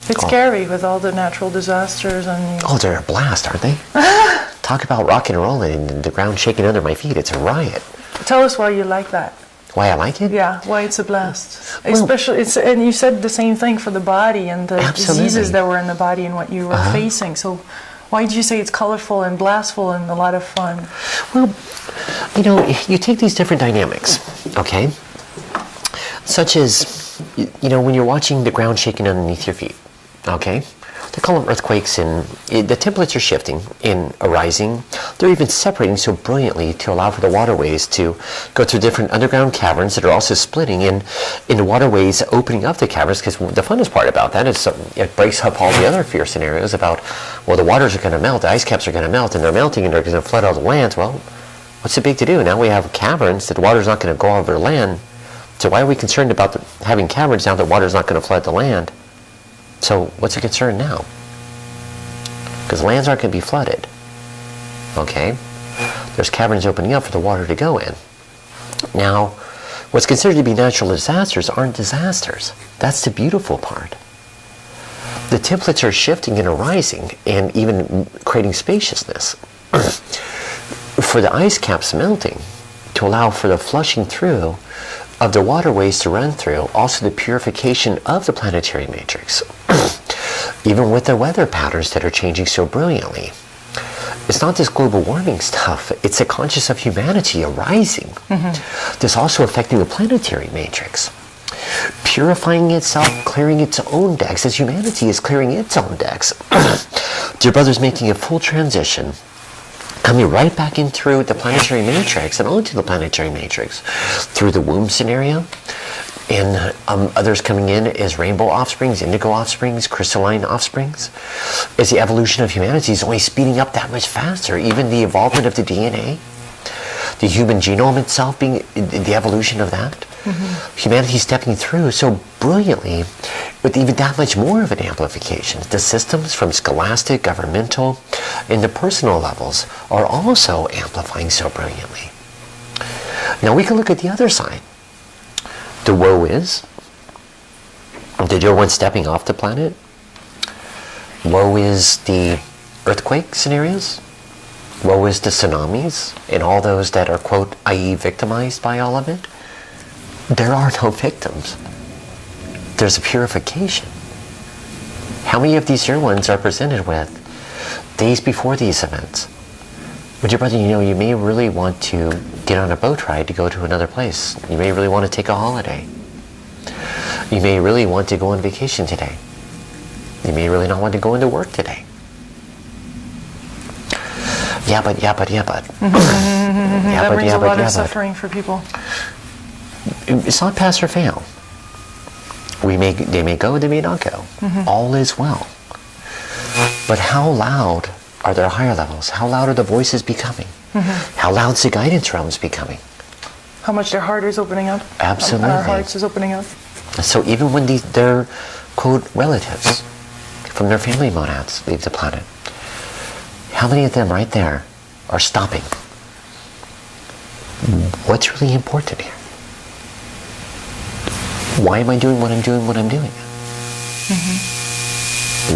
It's scary with all the natural disasters and... Oh, they're a blast, aren't they? Talk about rock and rolling and the ground shaking under my feet. It's a riot. Tell us why you like that. Why I like it? Yeah, why it's a blast. Well, Especially, and you said the same thing for the body and the absolutely. diseases that were in the body and what you were facing. So why did you say it's colorful and blastful and a lot of fun? Well, you know, you take these different dynamics, okay? Such as, you know, when you're watching the ground shaking underneath your feet, okay? They call them earthquakes, and the templates are shifting and arising. They're even separating so brilliantly to allow for the waterways to go through different underground caverns that are also splitting in the waterways, opening up the caverns, because the funnest part about that is it breaks up all the other fear scenarios about, well, the waters are going to melt, the ice caps are going to melt, and they're melting and they're going to flood all the lands. Well, what's the big to do? Now we have caverns that the water's not going to go over the land. So why are we concerned about having caverns now that water's not going to flood the land? So what's the concern now? Because lands aren't going to be flooded. Okay? There's caverns opening up for the water to go in. Now, what's considered to be natural disasters aren't disasters. That's the beautiful part. The templates are shifting and arising and even creating spaciousness for the ice caps melting to allow for the flushing through of the waterways to run through, also the purification of the planetary matrix. Even with the weather patterns that are changing so brilliantly. It's not this global warming stuff, it's a conscious of humanity arising. That's also affecting the planetary matrix. Purifying itself, clearing its own decks, as humanity is clearing its own decks. Dear brothers, making a full transition, coming right back in through the planetary matrix and onto the planetary matrix through the womb scenario, and others coming in as rainbow offsprings, indigo offsprings, crystalline offsprings, as the evolution of humanity is only speeding up that much faster. Even the evolvement of the DNA, the human genome itself being the evolution of that, humanity stepping through so brilliantly with even that much more of an amplification. The systems from scholastic, governmental, and the personal levels are also amplifying so brilliantly. Now we can look at the other side. The woe is, the dear one stepping off the planet. Woe is the earthquake scenarios. Woe is the tsunamis and all those that are, quote, i.e. victimized by all of it. There are no victims. There's a purification. How many of these dear ones are presented with days before these events? But dear brother, you know, you may really want to get on a boat ride to go to another place. You may really want to take a holiday. You may really want to go on vacation today. You may really not want to go into work today. Yeah, but. That brings a lot of suffering for people. It's not pass or fail. They may go, they may not go. All is well. But how loud are their higher levels? How loud are the voices becoming? How loud is the guidance realms becoming? How much their heart is opening up? Absolutely. Our hearts is opening up. So even when their, quote, relatives from their family monads leave the planet, how many of them right there are stopping? What's really important here? Why am I doing what I'm doing when I'm doing it?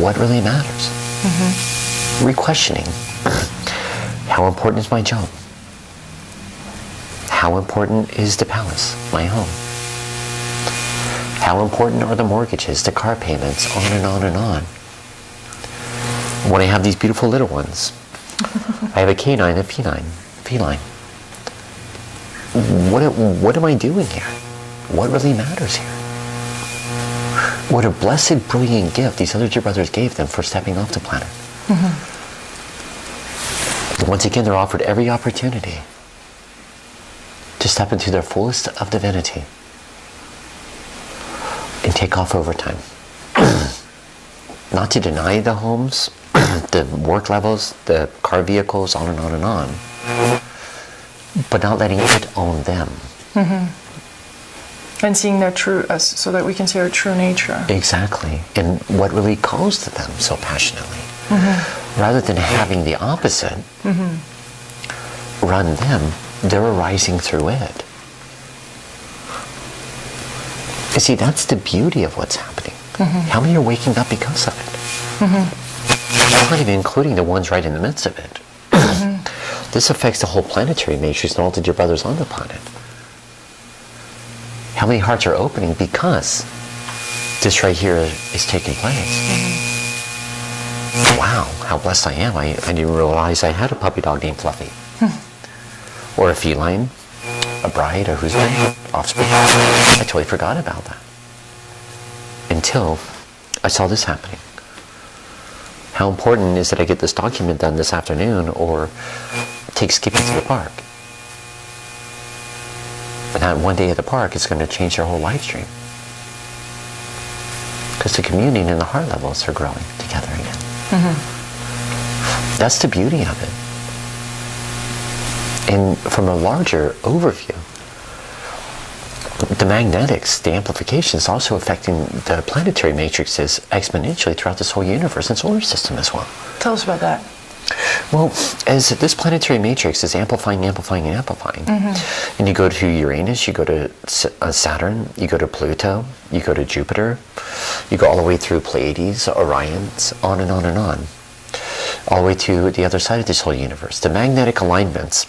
What really matters? Re-questioning. How important is my job? How important is the palace, my home? How important are the mortgages, the car payments, on and on and on? When I have these beautiful little ones, I have a canine, a feline. What am I doing here? What really matters here? What a blessed, brilliant gift these other dear brothers gave them for stepping off the planet. Once again, they're offered every opportunity to step into their fullest of divinity and take off overtime. Not to deny the homes, the work levels, the car vehicles, on and on and on, but not letting it own them. And seeing their true us, so that we can see our true nature. Exactly, and what really calls to them so passionately. Rather than having the opposite run them, they're arising through it. You see, that's the beauty of what's happening. How many are waking up because of it? I'm not even including the ones right in the midst of it. This affects the whole planetary matrix and all the dear brothers on the planet. How many hearts are opening because this right here is taking place? Wow, how blessed I am. I didn't realize I had a puppy dog named Fluffy. Or a feline, a bride, a husband, offspring. I totally forgot about that. Until I saw this happening. How important is that I get this document done this afternoon or take Skippy to the park? And that one day at the park is going to change their whole life stream. Because the communion and the heart levels are growing together again. That's the beauty of it. And from a larger overview, the magnetics, the amplification is also affecting the planetary matrices exponentially throughout this whole universe and solar system as well. Tell us about that. Well, as this planetary matrix is amplifying, amplifying, and amplifying, and you go to Uranus, you go to Saturn, you go to Pluto, you go to Jupiter, you go all the way through Pleiades, Orions, on and on and on, all the way to the other side of this whole universe. The magnetic alignments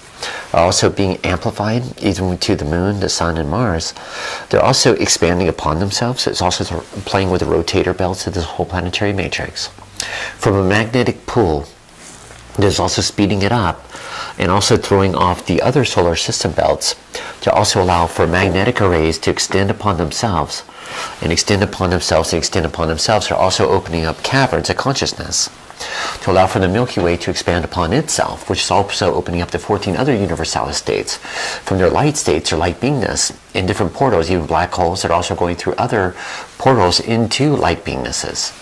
are also being amplified, even to the Moon, the Sun, and Mars. They're also expanding upon themselves. It's also playing with the rotator belts of this whole planetary matrix. From a magnetic pull, there's also speeding it up and also throwing off the other solar system belts to also allow for magnetic arrays to extend upon themselves and extend upon themselves and extend upon themselves. Are also opening up caverns of consciousness to allow for the Milky Way to expand upon itself, which is also opening up the 14 other universalis states from their light states or light beingness in different portals, even black holes that are also going through other portals into light beingnesses.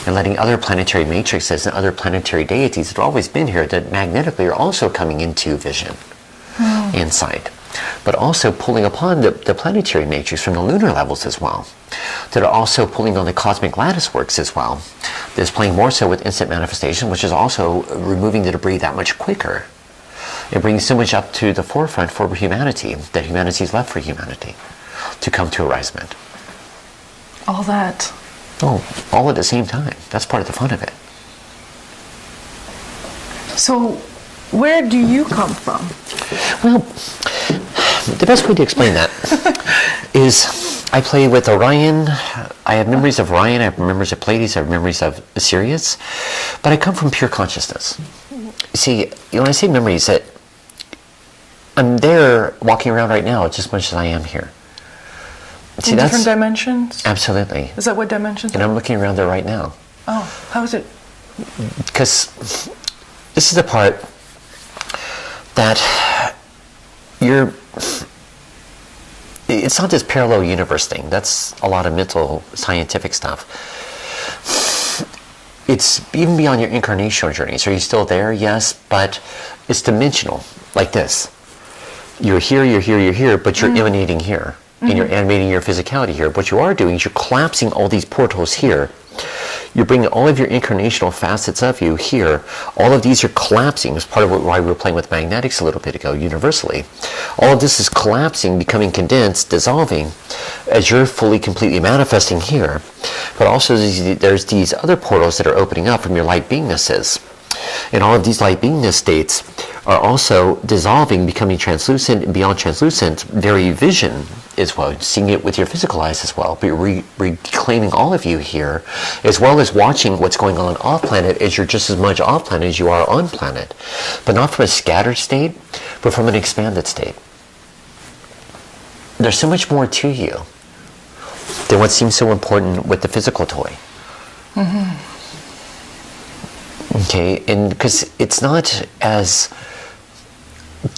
And letting other planetary matrices and other planetary deities that have always been here that magnetically are also coming into vision, insight, but also pulling upon the planetary matrix from the lunar levels as well, that are also pulling on the cosmic lattice works as well. That's playing more so with instant manifestation, which is also removing the debris that much quicker. It brings so much up to the forefront for humanity, that humanity is left for humanity to come to arisement. All that. Oh, all at the same time. That's part of the fun of it. So, where do you come from? Well, the best way to explain that is I play with Orion. I have memories of Orion. I have memories of Pleiades. I have memories of Sirius. But I come from pure consciousness. See, when I say memories, that I'm there walking around right now just as much as I am here. See, in different dimensions? Absolutely. Is that what dimensions And I'm looking around there right now. Oh, how is it? Because this is the part that it's not this parallel universe thing. That's a lot of mental scientific stuff. It's even beyond your incarnational journeys. Are you still there? Yes, but it's dimensional, like this. You're here, you're here, you're here, but you're emanating here. And you're animating your physicality here. What you are doing is you're collapsing all these portals here. You're bringing all of your incarnational facets of you here. All of these are collapsing. It's part of why we were playing with magnetics a little bit ago, universally. All of this is collapsing, becoming condensed, dissolving, as you're fully, completely manifesting here. But also there's these other portals that are opening up from your light beingnesses. And all of these light beingness states are also dissolving, becoming translucent, and beyond translucent, very vision as well, seeing it with your physical eyes as well, but you're reclaiming all of you here, as well as watching what's going on off planet, as you're just as much off planet as you are on planet, but not from a scattered state, but from an expanded state. There's so much more to you than what seems so important with the physical toy. Okay, and because it's not as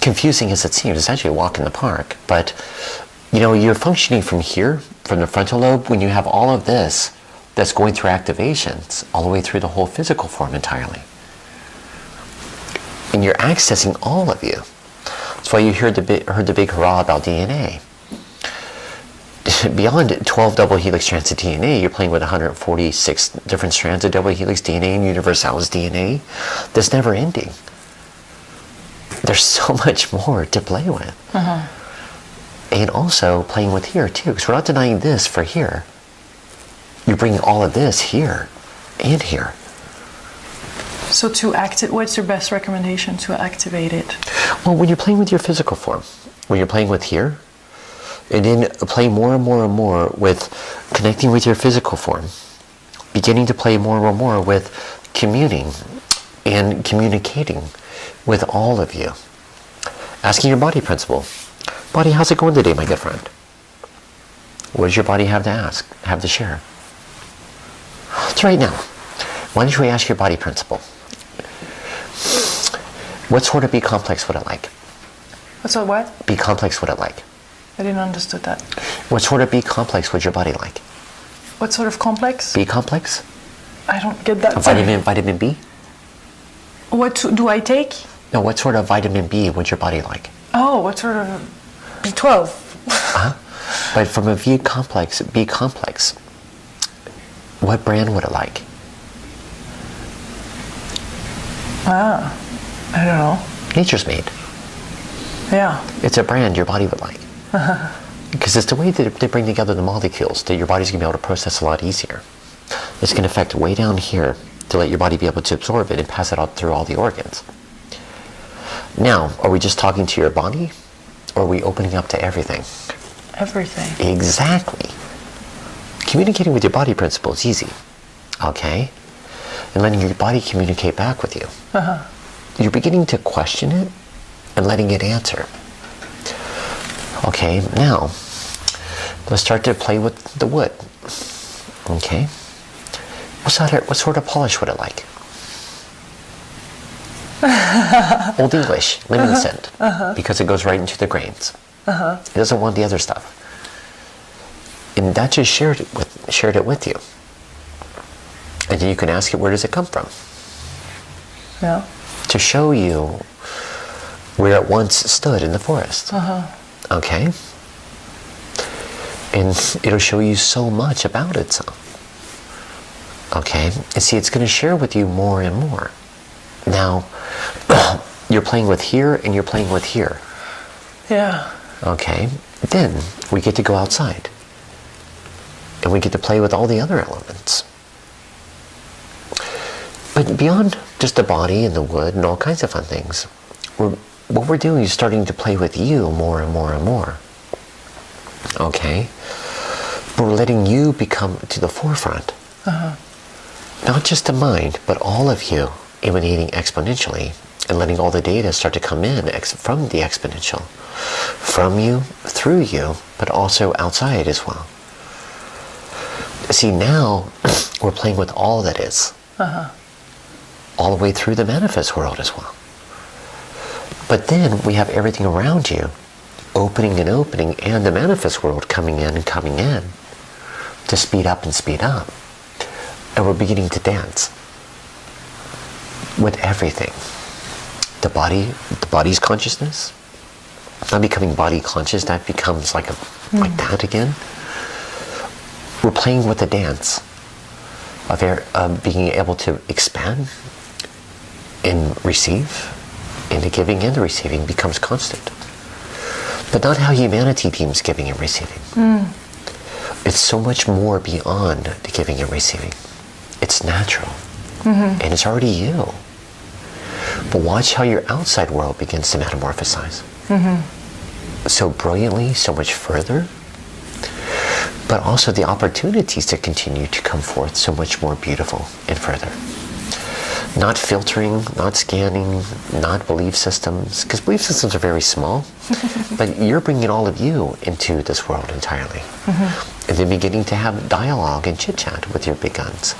confusing as it seems. It's actually a walk in the park, but you know, you're functioning from here, from the frontal lobe, when you have all of this that's going through activations all the way through the whole physical form entirely. And you're accessing all of you. That's why you heard the big hurrah about DNA. Beyond 12 double helix strands of DNA, you're playing with 146 different strands of double helix DNA and universalis DNA that's never ending. There's so much more to play with. And also playing with here too, because we're not denying this for here. you're bringing all of this here and here. So to activate, what's your best recommendation to activate it? Well, when you're playing with your physical form, when you're playing with here, and then play more and more and more with connecting with your physical form, beginning to play more and more with communing and communicating with all of you. Asking your body principle, body, how's it going today, my good friend? What does your body have to ask, have to share? So right now, why don't we ask your body principle? What sort of B complex would it like? What's a what? B complex would it like? I didn't understand that. What sort of B complex would your body like? What sort of complex? B complex? I don't get that. Vitamin B? What do I take? No, what sort of vitamin B would your body like? Oh, what sort of B12? But from a B complex, what brand would it like? I don't know. Nature's Made. Yeah. It's a brand your body would like. Because it's the way that they bring together the molecules that your body's going to be able to process a lot easier. It's going to affect way down here to let your body be able to absorb it and pass it out through all the organs. Now, are we just talking to your body, or are we opening up to everything? Everything. Exactly. Communicating with your body principle is easy, okay? And letting your body communicate back with you. You're beginning to question it and letting it answer. Okay, now, let's start to play with the wood. Okay? What sort of polish would it like? Old English, lemon scent, because it goes right into the grains. It doesn't want the other stuff. And that just shared it with you. And then you can ask it, where does it come from? Yeah. To show you where it once stood in the forest. Okay? And it'll show you so much about itself. Okay? And see, it's going to share with you more and more. Now, you're playing with here and you're playing with here. Yeah. Okay? Then we get to go outside. And we get to play with all the other elements. But beyond just the body and the wood and all kinds of fun things, what we're doing is starting to play with you more and more and more. Okay? We're letting you become to the forefront. Not just the mind, but all of you emanating exponentially and letting all the data start to come in from the exponential. From you, through you, but also outside as well. See, now we're playing with all that is. All the way through the manifest world as well. But then we have everything around you opening and opening, and the manifest world coming in and coming in to speed up and speed up. And we're beginning to dance with everything. The body's consciousness, not becoming body conscious, that becomes like that again. We're playing with the dance of being able to expand and receive, and the giving and the receiving becomes constant. But not how humanity deems giving and receiving. It's so much more beyond the giving and receiving. It's natural. And it's already you. But watch how your outside world begins to metamorphosize. So brilliantly, so much further. But also the opportunities to continue to come forth so much more beautiful and further. Not filtering, not scanning, not belief systems, because belief systems are very small, but you're bringing all of you into this world entirely. And then beginning to have dialogue and chit-chat with your big guns.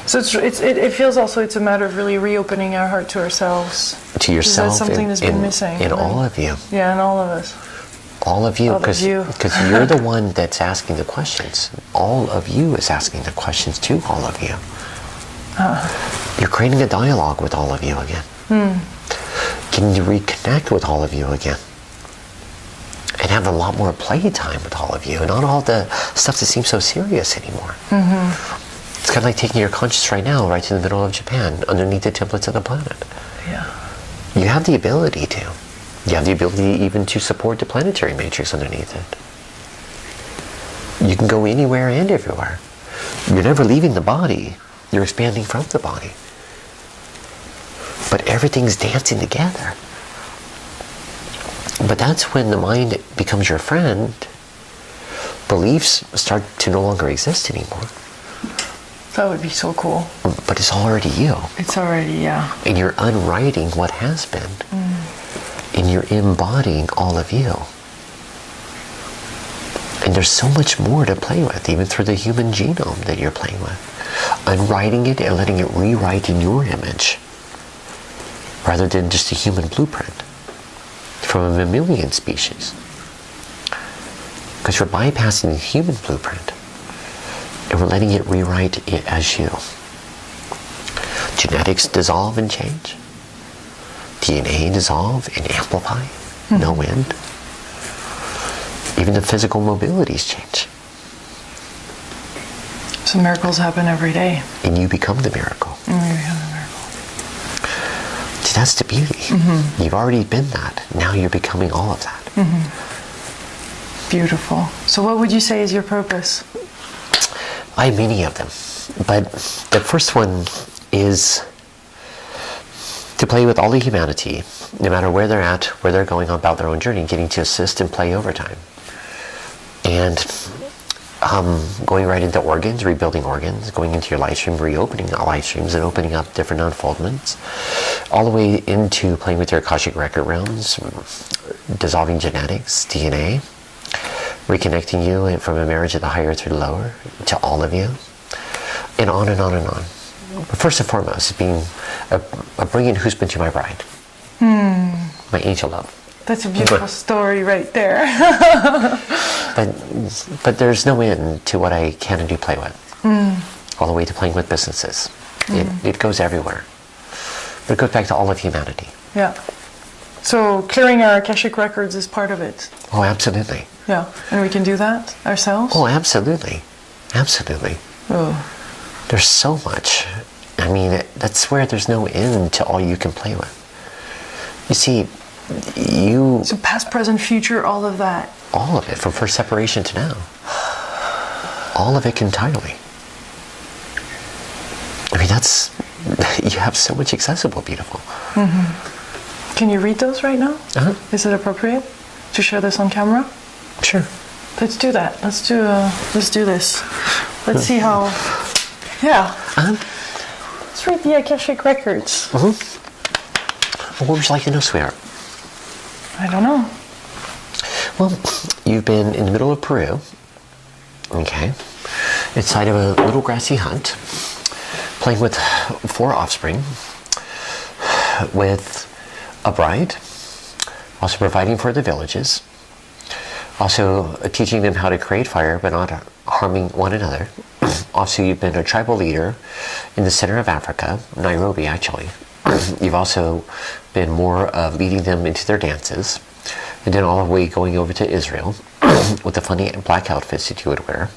So it feels also it's a matter of really reopening our heart to ourselves. To yourself. That's something that's been missing. In all of you. Yeah, in all of us. All of you, because you're the one that's asking the questions. All of you is asking the questions to all of you. You're creating a dialogue with all of you again. Can you reconnect with all of you again? And have a lot more playtime with all of you, and not all the stuff that seems so serious anymore. It's kind of like taking your conscious right now, right to the middle of Japan, underneath the templates of the planet. Yeah. You have the ability to. You have the ability even to support the planetary matrix underneath it. You can go anywhere and everywhere. You're never leaving the body. You're expanding from the body. But everything's dancing together. But that's when the mind becomes your friend. Beliefs start to no longer exist anymore. That would be so cool. But it's already you. It's already, yeah. And you're unwriting what has been. And you're embodying all of you. And there's so much more to play with, even through the human genome that you're playing with. Unwriting it and letting it rewrite in your image, rather than just a human blueprint from a mammalian species. Because we're bypassing the human blueprint, and we're letting it rewrite it as you. Genetics dissolve and change. DNA dissolve and amplify. No end. Even the physical mobilities change. So miracles happen every day. And you become the miracle. And we become the miracle. See, that's the beauty. You've already been that. Now you're becoming all of that. Beautiful. So what would you say is your purpose? I have many of them. But the first one is to play with all of humanity, no matter where they're at, where they're going about their own journey, getting to assist and play overtime. And going right into organs, rebuilding organs, going into your live stream, reopening live streams, and opening up different unfoldments, all the way into playing with your akashic record realms, dissolving genetics, DNA, reconnecting you from a marriage of the higher to the lower, to all of you, and on and on and on. But first and foremost, being a brilliant husband to my bride, my angel love. That's a beautiful story right there. But there's no end to what I can and do play with. All the way to playing with businesses. It goes everywhere. But it goes back to all of humanity. Yeah. So clearing our akashic records is part of it. Oh, absolutely. Yeah. And we can do that ourselves? Oh, absolutely. Absolutely. Oh. There's so much. I mean, that's where there's no end to all you can play with. You see, So past, present, future, all of that. All of it, from first separation to now. All of it entirely. I mean, you have so much accessible, beautiful. Can you read those right now? Uh-huh. Is it appropriate to share this on camera? Sure. Let's do that. Let's do this. Let's see how. Yeah. Let's read the akashic records. What would you like to know, sweetheart? I don't know. Well, you've been in the middle of Peru, okay, inside of a little grassy hut, playing with 4 offspring, with a bride, also providing for the villages, also teaching them how to create fire but not harming one another. Also, you've been a tribal leader in the center of Africa, Nairobi actually. You've also been more of leading them into their dances, and then all the way going over to Israel with the funny black outfits that you would wear.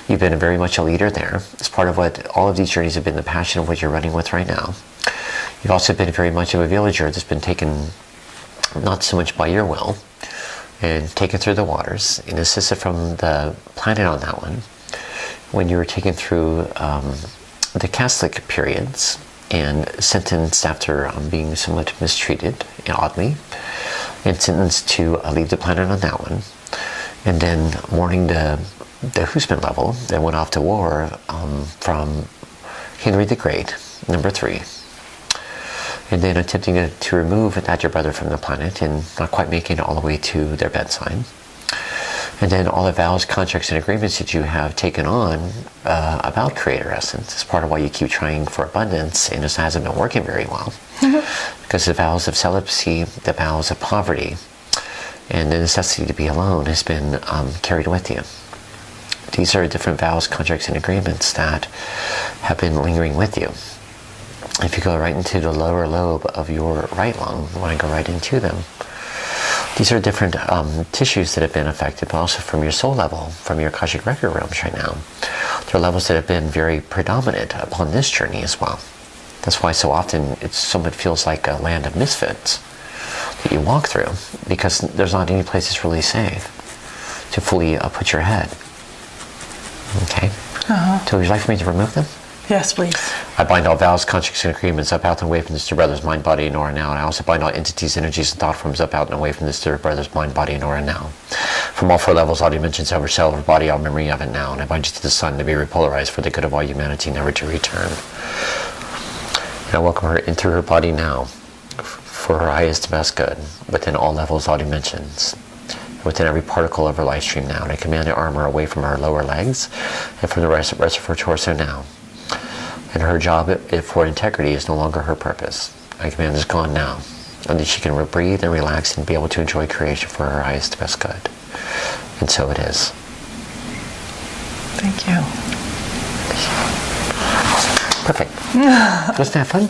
You've been very much a leader there. It's part of what all of these journeys have been, the passion of what you're running with right now. You've also been very much of a villager that's been taken not so much by your will and taken through the waters and assisted from the planet on that one when you were taken through the Catholic periods and sentenced after being somewhat mistreated, oddly, and sentenced to leave the planet on that one. And then mourning the husband level that went off to war from Henry the Great, number 3. And then attempting to remove that your brother from the planet and not quite making it all the way to their bedside. And then all the vows, contracts, and agreements that you have taken on about Creator Essence is part of why you keep trying for abundance, and this hasn't been working very well. Because the vows of celibacy, the vows of poverty, and the necessity to be alone has been carried with you. These are different vows, contracts, and agreements that have been lingering with you. If you go right into the lower lobe of your right lung, you want to go right into them. These are different tissues that have been affected, but also from your soul level, from your akashic record realms right now. There are levels that have been very predominant upon this journey as well. That's why so often it somewhat feels like a land of misfits that you walk through, because there's not any place that's really safe to fully put your head. Okay? So would you like for me to remove them? Yes, please. I bind all vows, contracts, and agreements up, out, and away from this dear brother's mind, body, and aura now. And I also bind all entities, energies, and thought forms up, out, and away from this dear brother's mind, body, and aura now. From all four levels, all dimensions, every cell of our body, all memory of it now. And I bind you to the sun to be repolarized for the good of all humanity, never to return. And I welcome her into her body now for her highest, best good, within all levels, all dimensions, within every particle of her life stream now. And I command the armor away from her lower legs and from the rest of her torso now. And her job for integrity is no longer her purpose. I command is gone now. And that she can breathe and relax and be able to enjoy creation for her highest, best good. And so it is. Thank you. Perfect. Wasn't that fun?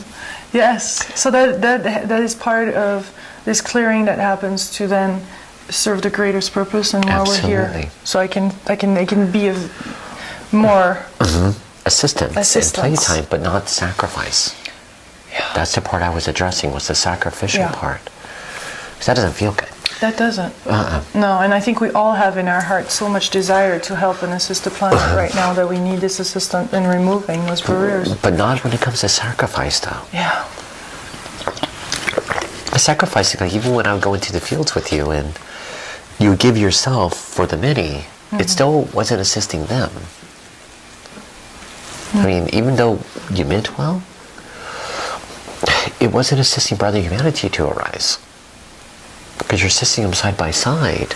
Yes. So that is part of this clearing that happens to then serve the greatest purpose, and while we're here, so I can be of more assistance and playtime, but not sacrifice. Yeah. That's the part I was addressing, was the sacrificial part. Because that doesn't feel good. That doesn't. No, and I think we all have in our heart so much desire to help and assist the planet right now that we need this assistance in removing those barriers. But not when it comes to sacrifice, though. Yeah. Sacrificing, like even when I would go into the fields with you and you give yourself for the many, it still wasn't assisting them. I mean, even though you meant well, it wasn't assisting brother humanity to arise. Because you're assisting them side by side,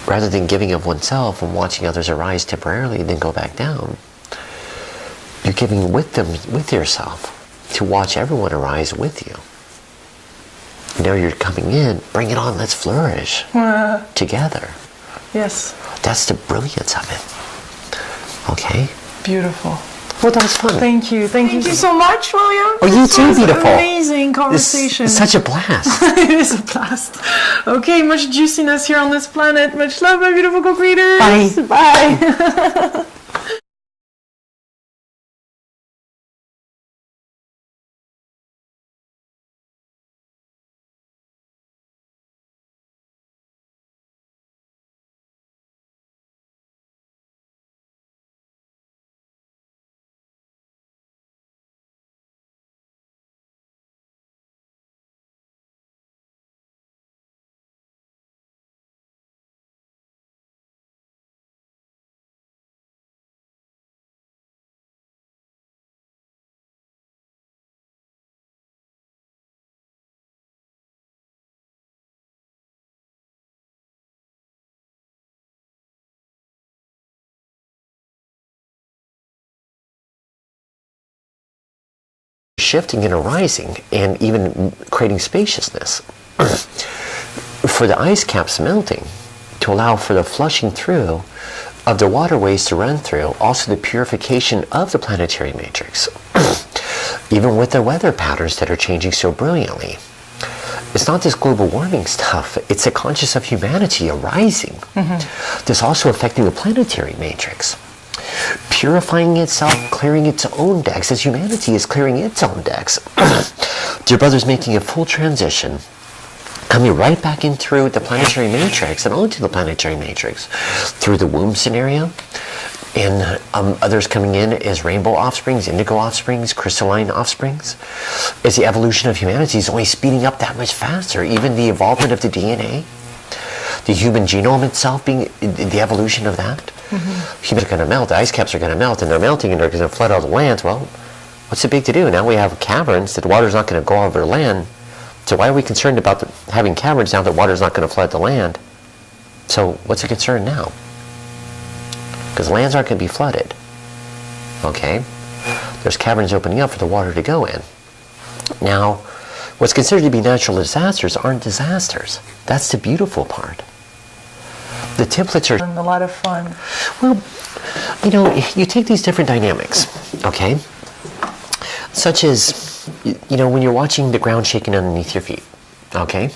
rather than giving of oneself and watching others arise temporarily and then go back down. You're giving with them, with yourself, to watch everyone arise with you. You know, you're coming in, bring it on, let's flourish together. Yes. That's the brilliance of it. Okay? Beautiful. Well, that was fun. Thank you. Thank you so much, William. Oh, you too, beautiful. Amazing conversation. It's such a blast. It is a blast. Okay, much juiciness here on this planet. Much love, my beautiful co-creators. Bye. Bye. Shifting and arising and even creating spaciousness for the ice caps melting to allow for the flushing through of the waterways to run through, also the purification of the planetary matrix. Even with the weather patterns that are changing so brilliantly, it's not this global warming stuff, it's the conscious of humanity arising. That's also affecting the planetary matrix, purifying itself, clearing its own decks as humanity is clearing its own decks. Dear brothers, making a full transition, coming right back in through the planetary matrix and onto the planetary matrix through the womb scenario, and others coming in as rainbow offsprings, indigo offsprings, crystalline offsprings, as the evolution of humanity is only speeding up that much faster. Even the evolvement of the DNA, the human genome itself being the evolution of that. Humans are going to melt, the ice caps are going to melt, and they're melting and they're going to flood all the lands. Well, what's the big to do? Now we have caverns that the water's not going to go over the land. So why are we concerned about having caverns now that water's not going to flood the land? So what's the concern now? Because lands aren't going to be flooded. Okay? There's caverns opening up for the water to go in. Now, what's considered to be natural disasters aren't disasters. That's the beautiful part. The templates are a lot of fun. Well, you know, you take these different dynamics, okay? Such as, you know, when you're watching the ground shaking underneath your feet, okay?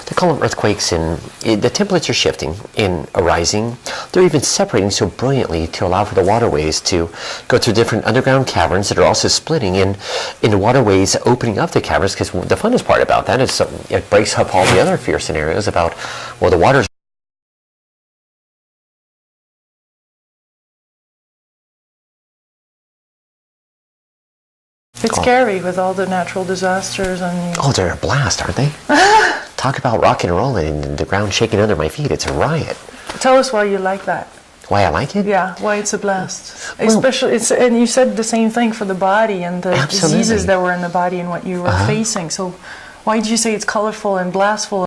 They call them earthquakes, and the templates are shifting and arising. They're even separating so brilliantly to allow for the waterways to go through different underground caverns that are also splitting in the waterways, opening up the caverns, because the funnest part about that is it breaks up all the other fear scenarios about, well, the water's It's scary with all the natural disasters and. Oh, they're a blast, aren't they? Talk about rock and roll and the ground shaking under my feet. It's a riot. Tell us why you like that. Why I like it? Yeah, why it's a blast. Well, especially, and you said the same thing for the body and the diseases that were in the body and what you were facing. So why did you say it's colorful and blastful?